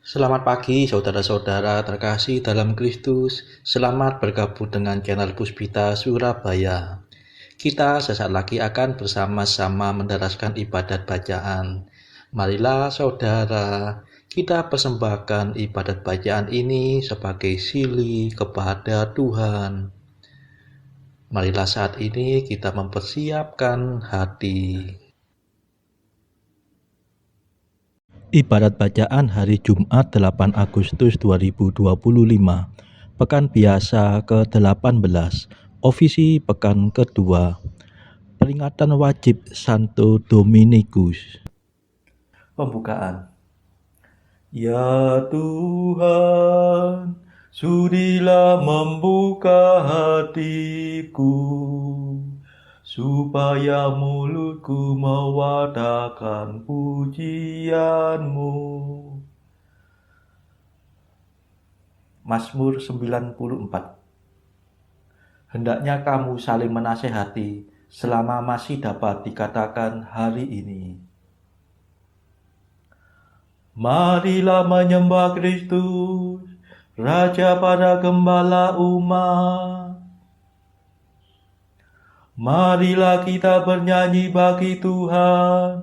Selamat pagi saudara-saudara terkasih dalam Kristus. Selamat bergabung dengan channel Puspita Surabaya. Kita sesaat lagi akan bersama-sama menderaskan ibadat bacaan. Marilah saudara, kita persembahkan ibadat bacaan ini sebagai sili kepada Tuhan. Marilah saat ini kita mempersiapkan hati. Ibadat bacaan hari Jumat 8 Agustus 2025, Pekan Biasa ke-18, Ofisi Pekan kedua, Peringatan Wajib Santo Dominikus. Pembukaan. Ya Tuhan, sudilah membuka hatiku, supaya mulutku mewartakan pujian-Mu. Mazmur 94. Hendaknya kamu saling menasehati selama masih dapat dikatakan hari ini. Marilah menyembah Kristus, Raja para gembala umat. Marilah kita bernyanyi bagi Tuhan,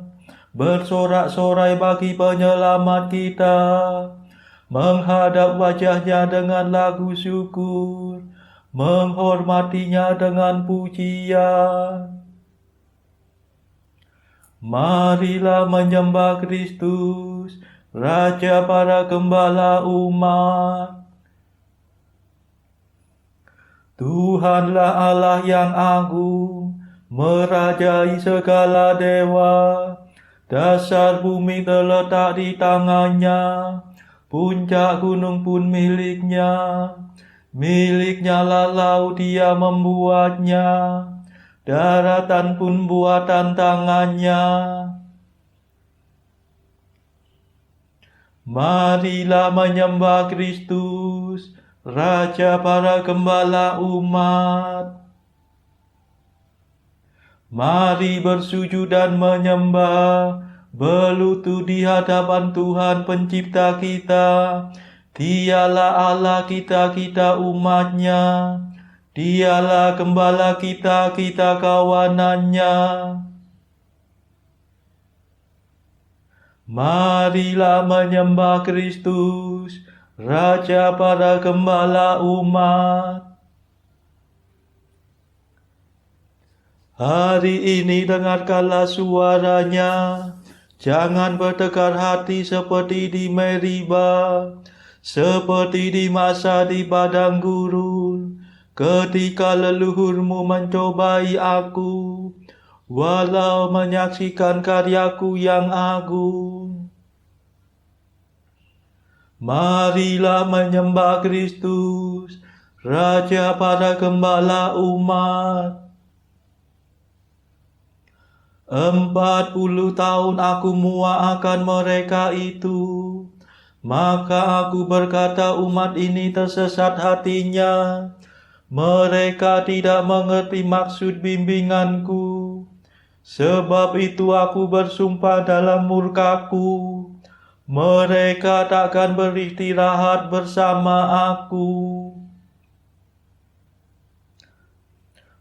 bersorak-sorai bagi penyelamat kita, menghadap wajahnya dengan lagu syukur, menghormatinya dengan pujian. Marilah menyembah Kristus, Raja para gembala umat. Tuhanlah Allah yang agung, merajai segala dewa. Dasar bumi terletak di tangannya, puncak gunung pun miliknya. Miliknya lah laut, dia membuatnya, daratan pun buatan tangannya. Marilah menyembah Kristus, Raja para gembala umat. Mari bersujud dan menyembah, berlutut di hadapan Tuhan pencipta kita. Dialah Allah kita, kita umatnya. Dialah gembala kita, kita kawanannya. Marilah menyembah Kristus, Raja para gembala umat. Hari ini dengarkanlah suaranya, jangan bertekar hati seperti di Meriba, seperti di masa di padang gurun, ketika leluhurmu mencobai aku, walau menyaksikan karyaku yang agung. Marilah menyembah Kristus, Raja para gembala umat. 40 tahun aku muak akan mereka itu, maka aku berkata umat ini tersesat hatinya. Mereka tidak mengerti maksud bimbinganku. Sebab itu aku bersumpah dalam murkaku, mereka takkan beristirahat bersama aku.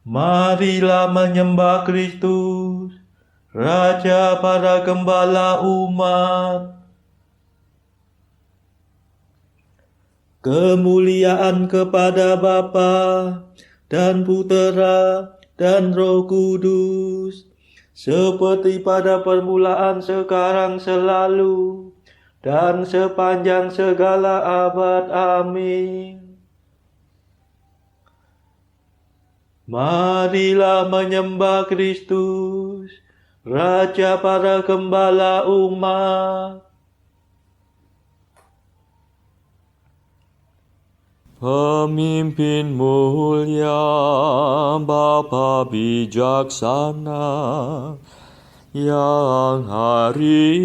Marilah menyembah Kristus, Raja para gembala umat. Kemuliaan kepada Bapa dan Putera dan Roh Kudus, seperti pada permulaan, sekarang, selalu, dan sepanjang segala abad. Amin. Marilah menyembah Kristus, Raja para gembala umat. Pemimpin mulia, Bapa bijaksana, yang hari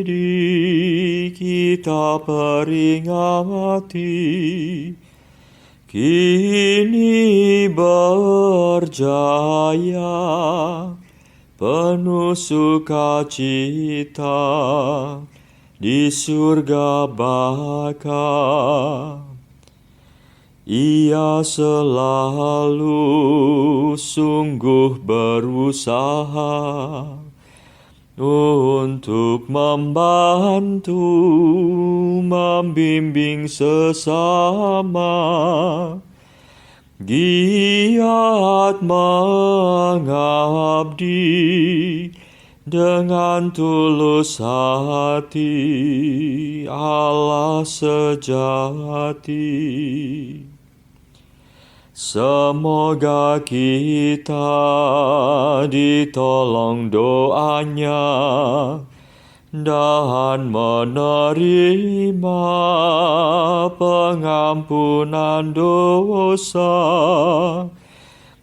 ini kita peringati, kini berjaya, penuh sukacita, di surga baka. Ia selalu sungguh berusaha untuk membantu, membimbing sesama, giat mengabdi dengan tulus hati, Allah sejati. Semoga kita ditolong doanya dan menerima pengampunan dosa,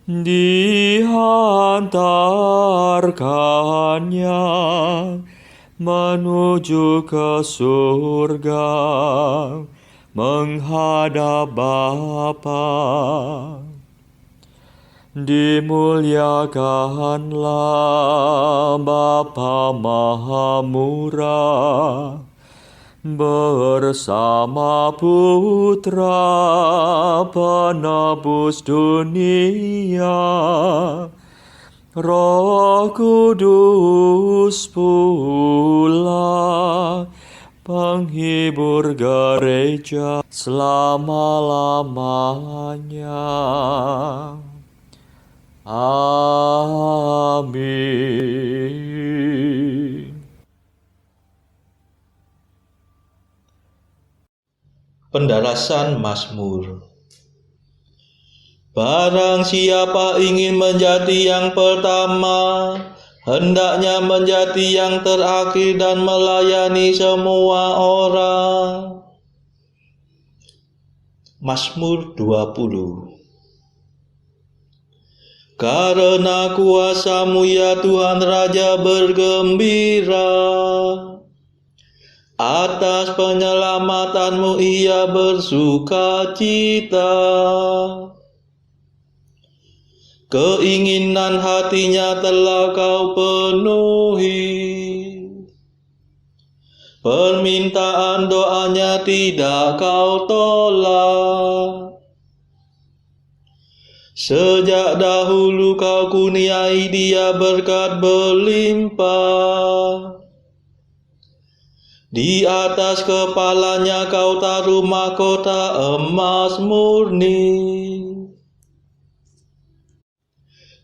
dihantarkannya menuju ke surga, menghadap Bapa. Dimuliakanlah Bapa Maha Murah bersama Putra Penebus dunia, Roh Kudus pula penghibur gereja selama-lamanya. Amin. Pendalasan Mazmur. Barang siapa ingin menjadi yang pertama, hendaknya menjadi yang terakhir dan melayani semua orang. Mazmur 20. Karena kuasa-Mu ya Tuhan Raja bergembira, atas penyelamatan-Mu ia bersuka cita. Keinginan hatinya telah Kau penuhi, permintaan doanya tidak Kau tolak. Sejak dahulu Kau kurniai dia berkat berlimpah. Di atas kepalanya Kau taruh mahkota emas murni.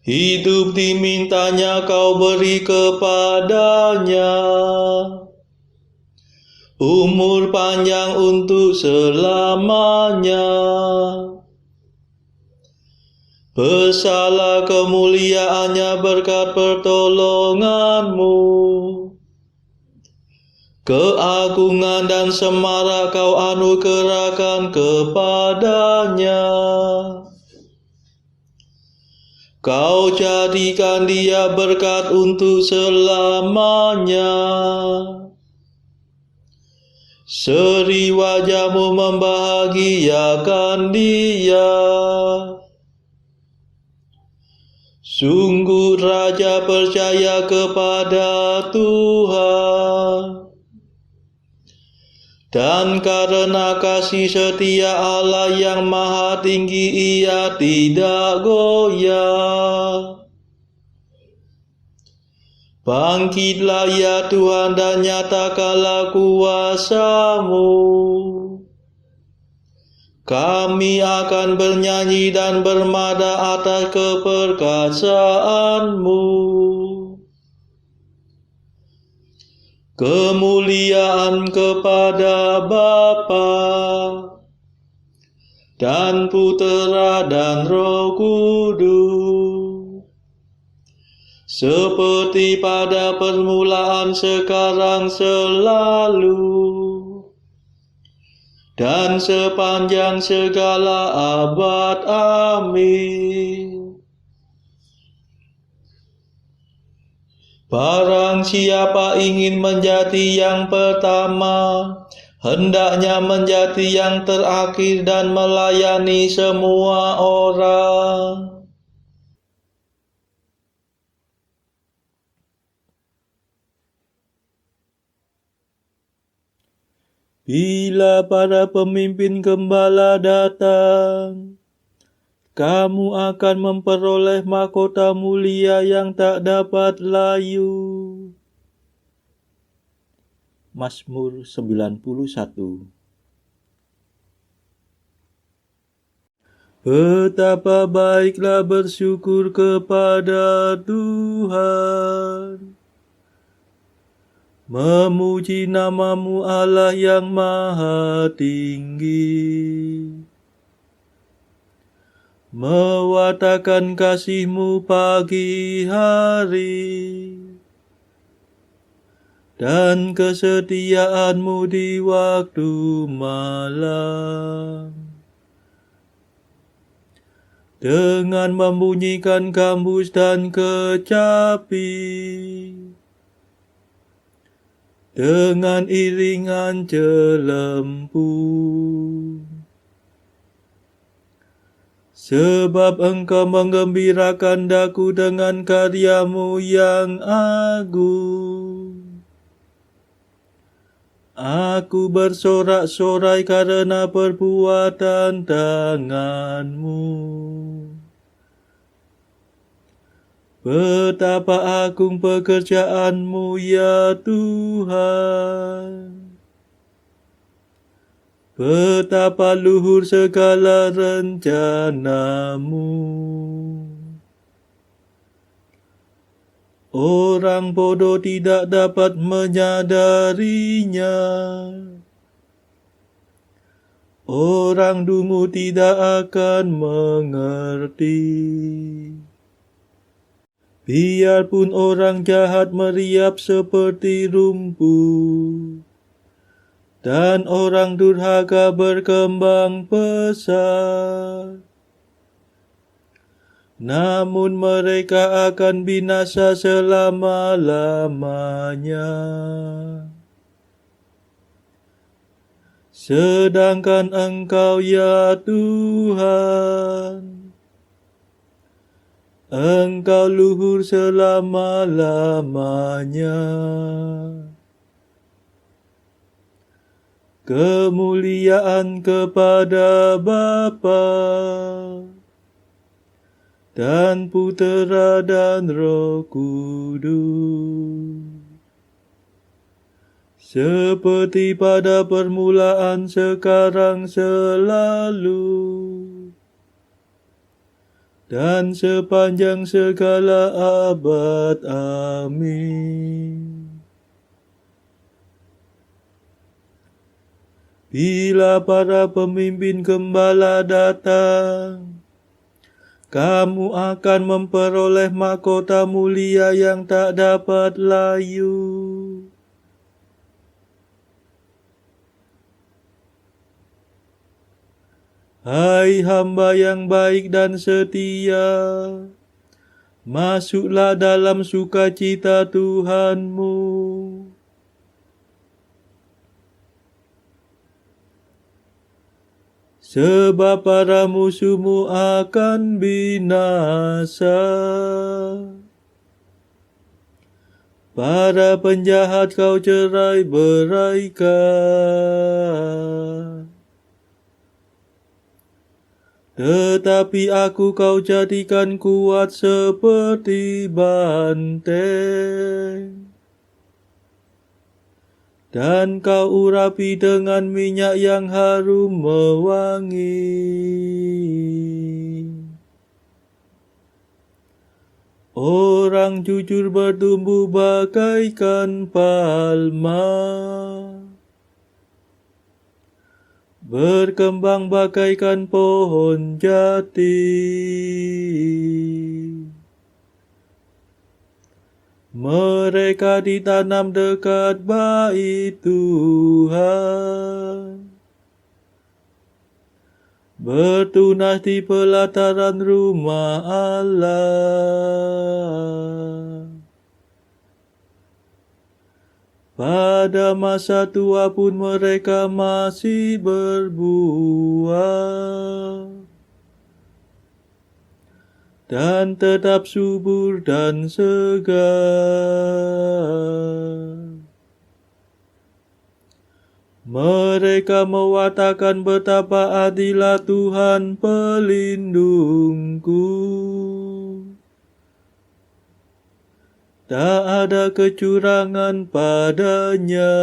Hidup dimintanya Kau beri kepadanya, umur panjang untuk selamanya. Besarlah kemuliaannya berkat pertolongan-Mu, keagungan dan semarak Kau anugerahkan kepadanya. Kau jadikan dia berkat untuk selamanya. Seri wajah-Mu membahagiakan dia. Sungguh raja percaya kepada Tuhan, dan karena kasih setia Allah yang maha tinggi ia tidak goyah. Bangkitlah ya Tuhan dan nyatakanlah kuasa-Mu. Kami akan bernyanyi dan bermada atas keperkasaan-Mu. Kemuliaan kepada Bapa dan Putera dan Roh Kudus, seperti pada permulaan, sekarang, selalu, dan sepanjang segala abad. Amin. Barang siapa ingin menjadi yang pertama, hendaknya menjadi yang terakhir dan melayani semua orang. Bila para pemimpin gembala datang, kamu akan memperoleh mahkota mulia yang tak dapat layu. Mazmur 91. Betapa baiklah bersyukur kepada Tuhan, memuji nama-Mu Allah yang maha tinggi, mewartakan kasih-Mu pagi hari, dan kesetiaan-Mu di waktu malam. Dengan membunyikan gambus dan kecapi, dengan iringan celempu. Sebab Engkau menggembirakan daku dengan karya-Mu yang agung. Aku bersorak-sorai karena perbuatan tangan-Mu. Betapa agung pekerjaan-Mu ya Tuhan. Betapa luhur segala rencana-Mu. Orang bodoh tidak dapat menyadarinya. Orang dungu tidak akan mengerti. Biarpun orang jahat meriap seperti rumput, dan orang durhaka berkembang pesat, namun mereka akan binasa selama-lamanya. Sedangkan Engkau ya Tuhan, Engkau luhur selama-lamanya. Kemuliaan kepada Bapa dan Putera dan Roh Kudus, seperti pada permulaan, sekarang, selalu, dan sepanjang segala abad. Amin. Bila para pemimpin gembala datang, kamu akan memperoleh mahkota mulia yang tak dapat layu. Hai hamba yang baik dan setia, masuklah dalam sukacita Tuhanmu. Sebab para musuhmu akan binasa. Para penjahat kau cerai beraikan. Tetapi aku kau jadikan kuat seperti banteng. Dan kau urapi dengan minyak yang harum mewangi. Orang jujur bertumbuh bagaikan palma, berkembang bagaikan pohon jati. Mereka ditanam dekat bait Tuhan, bertunas di pelataran rumah Allah. Pada masa tua pun mereka masih berbuah, dan tetap subur dan segar. Mereka mewatakan betapa adillah Tuhan pelindungku. Tak ada kecurangan padanya.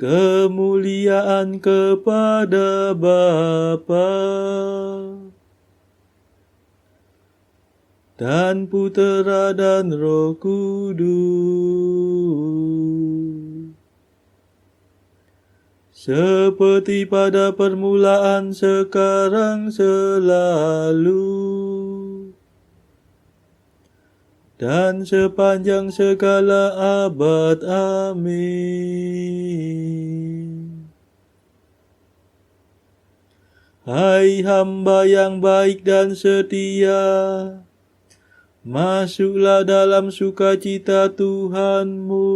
Kemuliaan kepada Bapa dan Putera dan Roh Kudus, seperti pada permulaan, sekarang, selalu, dan sepanjang segala abad. Amin. Hai hamba yang baik dan setia, masuklah dalam sukacita Tuhanmu.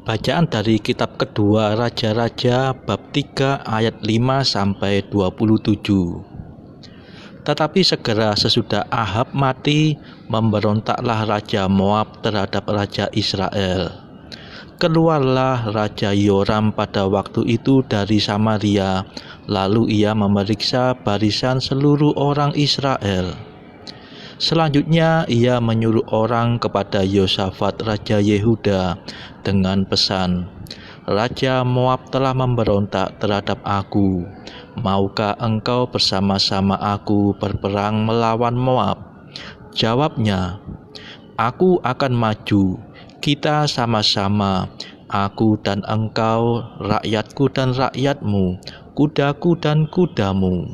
Bacaan dari kitab kedua Raja-Raja bab 3 ayat 5-27. Tetapi segera sesudah Ahab mati, memberontaklah Raja Moab terhadap Raja Israel. Keluarlah Raja Yoram pada waktu itu dari Samaria, lalu ia memeriksa barisan seluruh orang Israel. Selanjutnya ia menyuruh orang kepada Yosafat Raja Yehuda dengan pesan, Raja Moab telah memberontak terhadap aku. Maukah engkau bersama-sama aku berperang melawan Moab? Jawabnya, aku akan maju. Kita sama-sama, aku dan engkau, rakyatku dan rakyatmu, kudaku dan kudamu.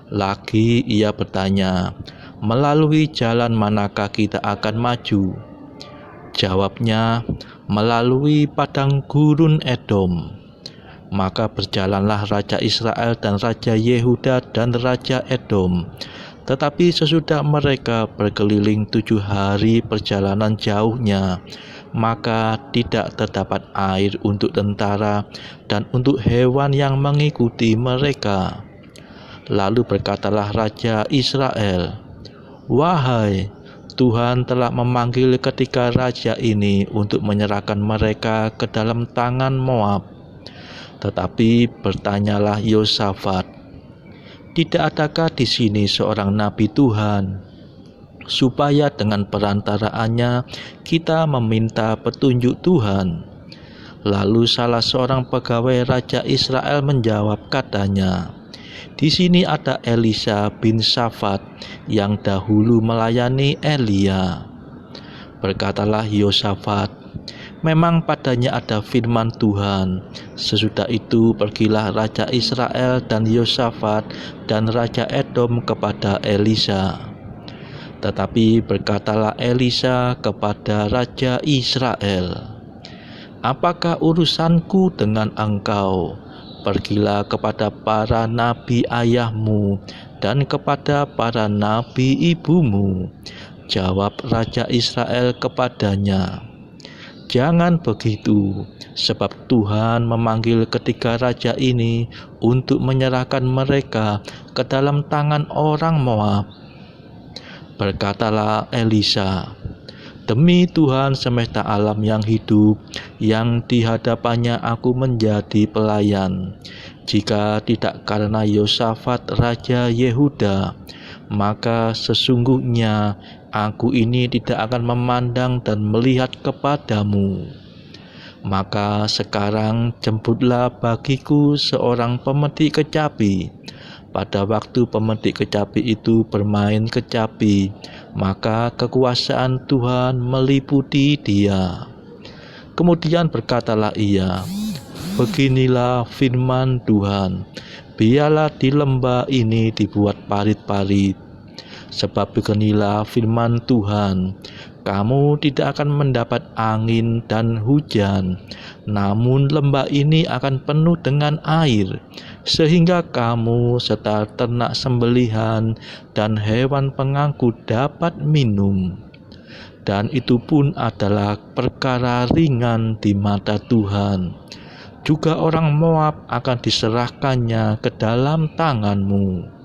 Lagi ia bertanya, melalui jalan manakah kita akan maju? Jawabnya, melalui padang gurun Edom. Maka berjalanlah Raja Israel dan Raja Yehuda dan Raja Edom. Tetapi sesudah mereka berkeliling 7 hari perjalanan jauhnya, maka tidak terdapat air untuk tentara dan untuk hewan yang mengikuti mereka. Lalu berkatalah Raja Israel, wahai, Tuhan telah memanggil ketiga raja ini untuk menyerahkan mereka ke dalam tangan Moab. Tetapi bertanyalah Yosafat, tidak adakah di sini seorang nabi Tuhan, supaya dengan perantaraannya kita meminta petunjuk Tuhan? Lalu salah seorang pegawai Raja Israel menjawab, katanya, di sini ada Elisa bin Shafat yang dahulu melayani Elia. Berkatalah Yosafat, memang padanya ada firman Tuhan. Sesudah itu pergilah Raja Israel dan Yosafat dan Raja Edom kepada Elisa. Tetapi berkatalah Elisa kepada Raja Israel, apakah urusanku dengan engkau? Pergilah kepada para nabi ayahmu dan kepada para nabi ibumu. Jawab Raja Israel kepadanya, jangan begitu, sebab Tuhan memanggil ketiga raja ini untuk menyerahkan mereka ke dalam tangan orang Moab. Berkatalah Elisa, demi Tuhan semesta alam yang hidup, yang di hadapannya aku menjadi pelayan, jika tidak karena Yosafat Raja Yehuda, maka sesungguhnya aku ini tidak akan memandang dan melihat kepadamu. Maka sekarang jemputlah bagiku seorang pemetik kecapi. Pada waktu pemetik kecapi itu bermain kecapi, maka kekuasaan Tuhan meliputi dia. Kemudian berkatalah ia, beginilah firman Tuhan, biarlah di lembah ini dibuat parit-parit. Sebab beginilah firman Tuhan, kamu tidak akan mendapat angin dan hujan, namun lembah ini akan penuh dengan air, sehingga kamu serta ternak sembelihan dan hewan pengangkut dapat minum. Dan itu pun adalah perkara ringan di mata Tuhan. Juga orang Moab akan diserahkannya ke dalam tanganmu.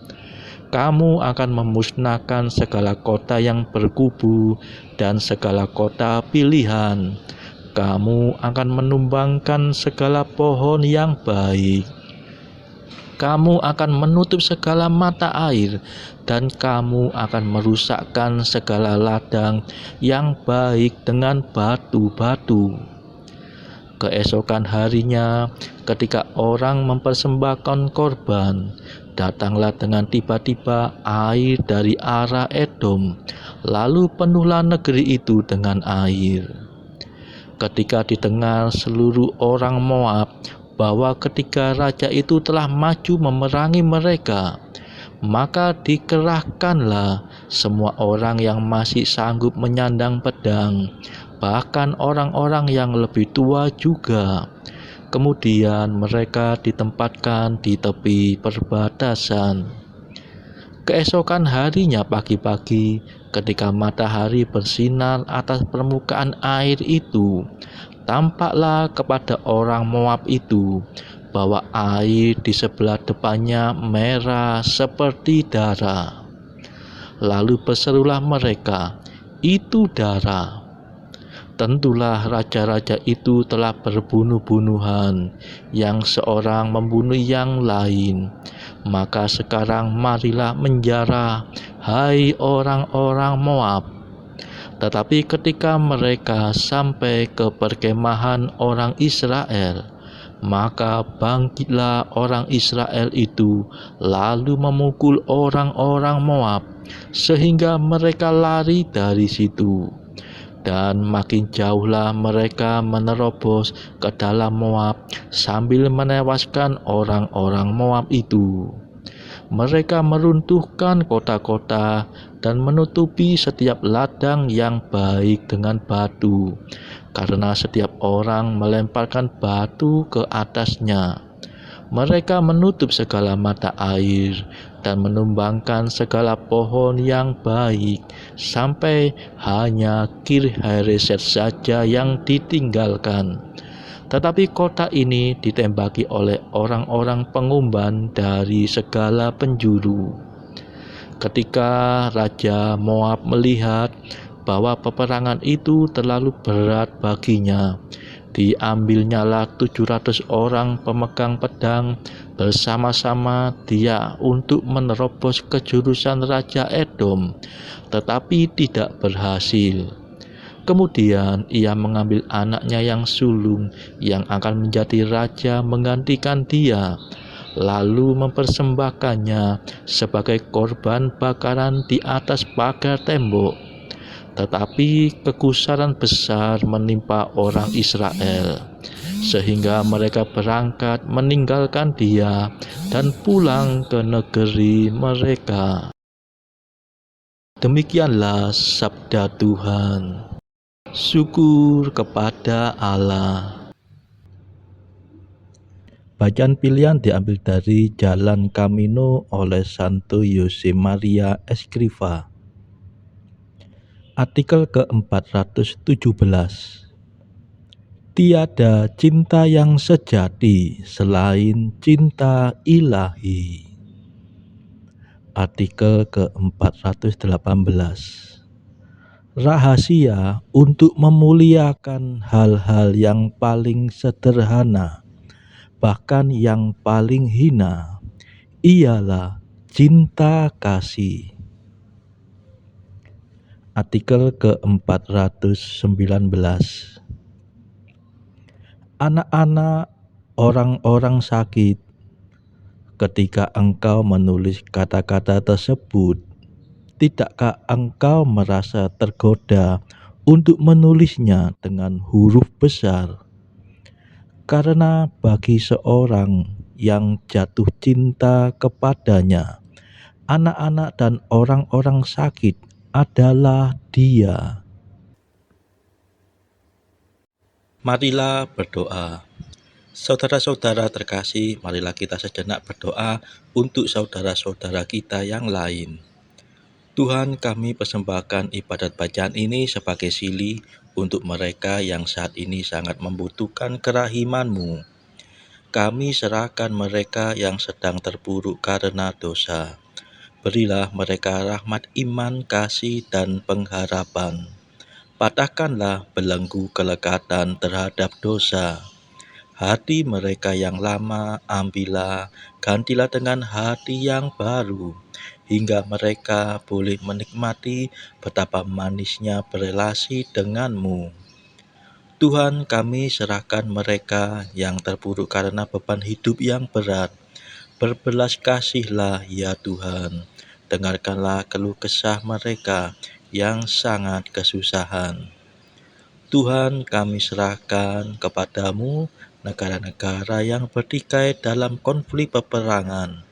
kamu akan memusnahkan segala kota yang berkubu dan segala kota pilihan. Kamu akan menumbangkan segala pohon yang baik. Kamu akan menutup segala mata air, dan kamu akan merusakkan segala ladang yang baik dengan batu-batu. Keesokan harinya, ketika orang mempersembahkan korban, datanglah dengan tiba-tiba air dari arah Edom, lalu penuhlah negeri itu dengan air. Ketika didengar seluruh orang Moab bahwa ketika raja itu telah maju memerangi mereka, maka dikerahkanlah semua orang yang masih sanggup menyandang pedang, bahkan orang-orang yang lebih tua juga. Kemudian mereka ditempatkan di tepi perbatasan. Keesokan harinya pagi-pagi, ketika matahari bersinar atas permukaan air itu, tampaklah kepada orang Moab itu bahwa air di sebelah depannya merah seperti darah. Lalu berserulah mereka, "Itu darah." Tentulah raja-raja itu telah berbunuh-bunuhan, yang seorang membunuh yang lain. Maka sekarang marilah menjara, hai orang-orang Moab. Tetapi ketika mereka sampai ke perkemahan orang Israel, maka bangkitlah orang Israel itu lalu memukul orang-orang Moab, sehingga mereka lari dari situ. Dan makin jauhlah mereka menerobos ke dalam Moab sambil menewaskan orang-orang Moab itu. Mereka meruntuhkan kota-kota dan menutupi setiap ladang yang baik dengan batu, karena setiap orang melemparkan batu ke atasnya. Mereka menutup segala mata air dan menumbangkan segala pohon yang baik, sampai hanya Kir-Hareset saja yang ditinggalkan. Tetapi kota ini ditembaki oleh orang-orang pengumban dari segala penjuru. Ketika Raja Moab melihat bahwa peperangan itu terlalu berat baginya, diambilnyalah 700 orang pemegang pedang bersama-sama dia untuk menerobos ke jurusan Raja Edom, tetapi tidak berhasil. Kemudian ia mengambil anaknya yang sulung yang akan menjadi raja menggantikan dia, lalu mempersembahkannya sebagai korban bakaran di atas pagar tembok. Tetapi kegusaran besar menimpa orang Israel, sehingga mereka berangkat meninggalkan dia dan pulang ke negeri mereka. Demikianlah sabda Tuhan. Syukur kepada Allah. Bacaan pilihan diambil dari Jalan Camino oleh Santo Yosemaria Escrivá. Artikel ke-417. Tiada cinta yang sejati selain cinta ilahi. Artikel ke-418. Rahasia untuk memuliakan hal-hal yang paling sederhana, bahkan yang paling hina, ialah cinta kasih. Artikel ke-419. Anak-anak orang-orang sakit, ketika engkau menulis kata-kata tersebut, tidakkah engkau merasa tergoda untuk menulisnya dengan huruf besar? Karena bagi seorang yang jatuh cinta kepadanya, anak-anak dan orang-orang sakit adalah dia. Marilah berdoa. Saudara-saudara terkasih, marilah kita sejenak berdoa untuk saudara-saudara kita yang lain. Tuhan, kami persembahkan ibadat bacaan ini sebagai sili untuk mereka yang saat ini sangat membutuhkan kerahiman-Mu. Kami serahkan mereka yang sedang terpuruk karena dosa. Berilah mereka rahmat iman, kasih, dan pengharapan. Patahkanlah belenggu kelekatan terhadap dosa. Hati mereka yang lama ambillah, gantilah dengan hati yang baru, hingga mereka boleh menikmati betapa manisnya berelasi denganmu. Tuhan, kami serahkan mereka yang terpuruk karena beban hidup yang berat. Berbelas kasihlah ya Tuhan, dengarkanlah keluh kesah mereka yang sangat kesusahan. Tuhan, kami serahkan kepadamu negara-negara yang bertikai dalam konflik peperangan.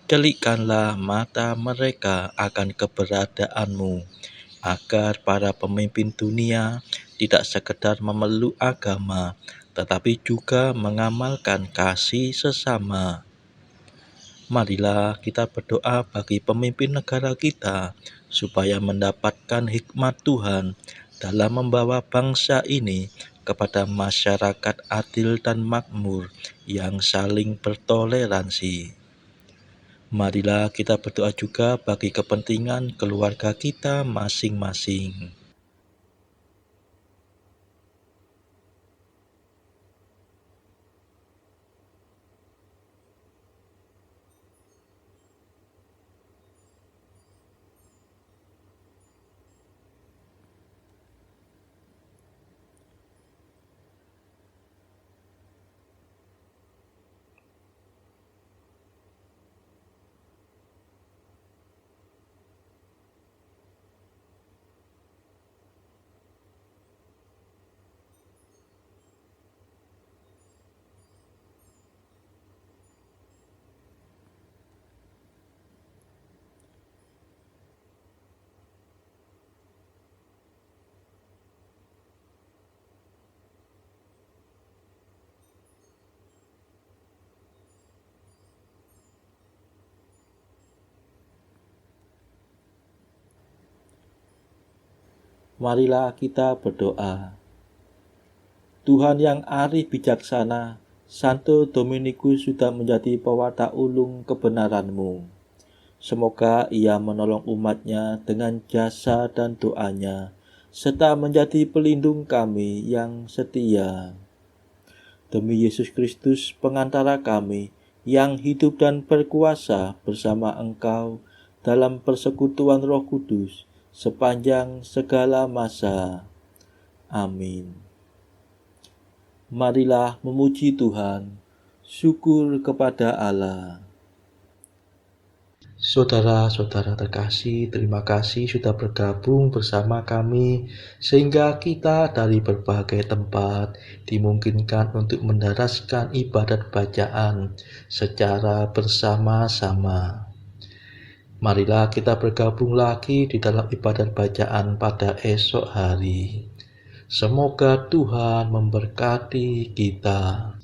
Celikkanlah mata mereka akan keberadaanmu, agar para pemimpin dunia tidak sekedar memeluk agama, tetapi juga mengamalkan kasih sesama. Marilah kita berdoa bagi pemimpin negara kita, supaya mendapatkan hikmat Tuhan dalam membawa bangsa ini kepada masyarakat adil dan makmur yang saling bertoleransi. Marilah kita berdoa juga bagi kepentingan keluarga kita masing-masing. Marilah kita berdoa. Tuhan yang arif bijaksana, Santo Dominikus sudah menjadi pewatak ulung kebenaran-Mu. Semoga ia menolong umatnya dengan jasa dan doanya, serta menjadi pelindung kami yang setia. Demi Yesus Kristus, pengantara kami, yang hidup dan berkuasa bersama Engkau dalam persekutuan Roh Kudus, sepanjang segala masa. Amin. Marilah memuji Tuhan. Syukur kepada Allah. Saudara-saudara terkasih, terima kasih sudah bergabung bersama kami sehingga kita dari berbagai tempat dimungkinkan untuk mendaraskan ibadat bacaan secara bersama-sama. Marilah kita bergabung lagi di dalam ibadat bacaan pada esok hari. Semoga Tuhan memberkati kita.